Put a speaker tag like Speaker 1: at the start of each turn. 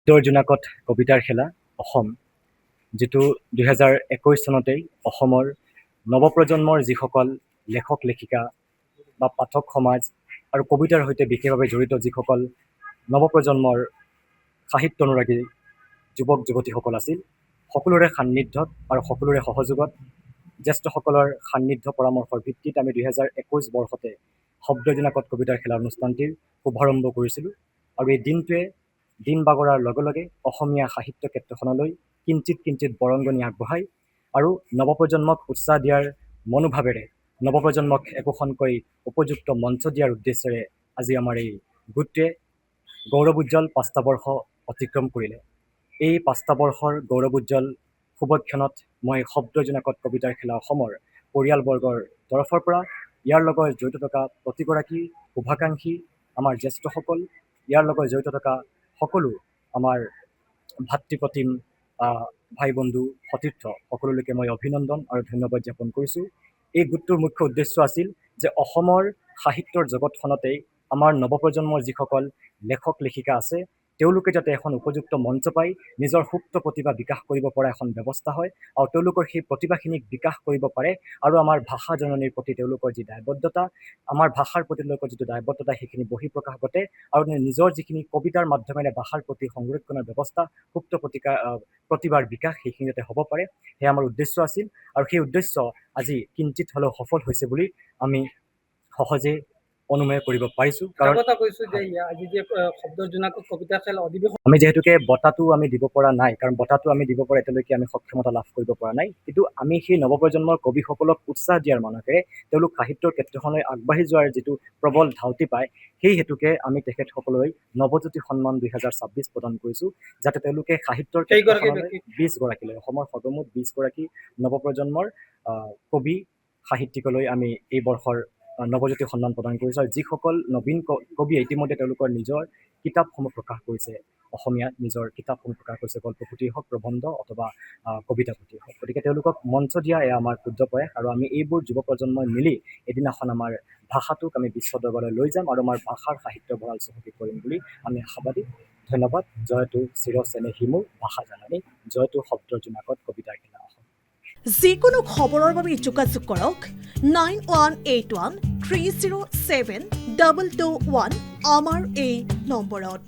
Speaker 1: জোনাকত কবিতাৰ খেলা অসম, যিটো 2021 চনতেই অসমৰ নৱপ্ৰজন্মৰ যিসকল লেখক লেখিকা বা পাঠক সমাজ আৰু কবিতাৰ সৈতে বিশেষভাৱে জড়িত যিসকল নৱপ্ৰজন্মৰ সাহিত্য অনুৰাগী যুৱক যুৱতীসকল আছিল, সকলোৰে সান্নিধ্যত আৰু সকলোৰে সহযোগত জ্যেষ্ঠসকলৰ সান্নিধ্য পৰামৰ্শৰ ভিত্তিত আমি 2021 বৰ্ষতে শব্দজোনাকত কবিতাৰ খেলা অনুষ্ঠানটিৰ শুভাৰম্ভ কৰিছিলোঁ। আৰু এই দিনটোৱে দিন বাগৰাৰ লগে লগে অসমীয়া সাহিত্য ক্ষেত্ৰখনলৈ কিঞ্চিত কিঞ্চিত বৰংগনি আগবঢ়াই আৰু নৱপ্ৰজন্মক উৎসাহ দিয়াৰ মনোভাৱেৰে নৱপ্ৰজন্মক একোখনকৈ উপযুক্ত মঞ্চ দিয়াৰ উদ্দেশ্যেৰে আজি আমাৰ এই গোটটোৱে গৌৰৱোজ্জ্বল 5টা বৰ্ষ অতিক্ৰম কৰিলে। এই 5টা বৰ্ষৰ গৌৰৱোজ্জ্বল শুভক্ষণত মই শব্দজোনাকত কবিতাৰ খেলা অসমৰ পৰিয়ালবৰ্গৰ তৰফৰ পৰা ইয়াৰ লগত জড়িত থকা প্ৰতিগৰাকী শুভাকাংক্ষী আমাৰ জ্যেষ্ঠসকল, ইয়াৰ লগত জড়িত থকা সকলো আমাৰ ভাতৃপ্ৰতিম ভাই বন্ধু সতীৰ্থ সকলোলৈকে মই অভিনন্দন আৰু ধন্যবাদ জ্ঞাপন কৰিছোঁ। এই গোটটোৰ মুখ্য উদ্দেশ্য আছিল যে অসমৰ সাহিত্যৰ জগতখনতেই আমাৰ নৱপ্ৰজন্মৰ যিসকল লেখক লেখিকা আছে তেওঁলোকে যাতে এখন উপযুক্ত মঞ্চ পাই নিজৰ সুপ্ত প্ৰতিভা বিকাশ কৰিব পৰা এখন ব্যৱস্থা হয় আৰু তেওঁলোকৰ সেই প্ৰতিভাখিনিক বিকাশ কৰিব পাৰে আৰু আমাৰ ভাষা জননীৰ প্ৰতি তেওঁলোকৰ যি দায়বদ্ধতা, আমাৰ ভাষাৰ প্ৰতি তেওঁলোকৰ যিটো দায়বদ্ধতা সেইখিনি বহিঃপ্ৰকাশ ঘটে আৰু নিজৰ যিখিনি কবিতাৰ মাধ্যমেৰে ভাষাৰ প্ৰতি সংৰক্ষণৰ ব্যৱস্থা, সুপ্ত প্ৰতিভাৰ বিকাশ সেইখিনি যাতে হ'ব পাৰে, সেয়া আমাৰ উদ্দেশ্য আছিল। আৰু সেই উদ্দেশ্য আজি কিঞ্চিত হ'লেও সফল হৈছে বুলি আমি সহজে অনুমেয় কৰিব পাৰিছোঁ। কাৰণ আমি যিহেতুকে বঁটাটো আমি দিব পৰা নাই, কাৰণ বঁটাটো আমি দিব পৰা এতিয়ালৈকে আমি সক্ষমতা লাভ কৰিব পৰা নাই, কিন্তু আমি সেই নৱপ্ৰজন্মৰ কবিসকলক উৎসাহ দিয়াৰ মানসেৰে তেওঁলোক সাহিত্যৰ ক্ষেত্ৰখনলৈ আগবাঢ়ি যোৱাৰ যিটো প্ৰবল ধাউতি পায়, সেই হেতুকে আমি তেখেতসকললৈ নৱজ্যোতি সন্মান 2026 প্ৰদান কৰিছোঁ, যাতে তেওঁলোকে সাহিত্যৰ 20 গৰাকীলৈ অসমৰ সৰ্বমুঠ 20 গৰাকী নৱপ্ৰজন্মৰ কবি সাহিত্যিকলৈ আমি এই বৰ্ষৰ নৱজ্যোতি সন্মান প্ৰদান কৰিছোঁ। আৰু যিসকল নবীন কবিয়ে ইতিমধ্যে তেওঁলোকৰ নিজৰ কিতাপসমূহ প্ৰকাশ কৰিছে, অসমীয়াত নিজৰ কিতাপসমূহ প্ৰকাশ কৰিছে, গল্পপুথি হওক, প্ৰবন্ধ অথবা কবিতা পুথি হওক, গতিকে তেওঁলোকক মঞ্চ দিয়া এয়া আমাৰ ক্ষুদ্ৰ প্ৰয়াস। আৰু আমি এইবোৰ যুৱ প্ৰজন্মই মিলি এদিনাখন আমাৰ ভাষাটোক আমি বিশ্ব দৰবাৰলৈ লৈ যাম আৰু আমাৰ ভাষাৰ সাহিত্য ভঁৰাল চহকী কৰিম বুলি আমি আশাবাদী। ধন্যবাদ। জয়তু চিৰ চেনেহী মোৰ ভাষা জাননী, জয়তু শব্দজোনাকত কবিতাৰ খেলা অসম।
Speaker 2: যিকোনো খবৰৰ বাবে যোগাযোগ কৰক 9181 307 221 আমাৰ এই নম্বৰত।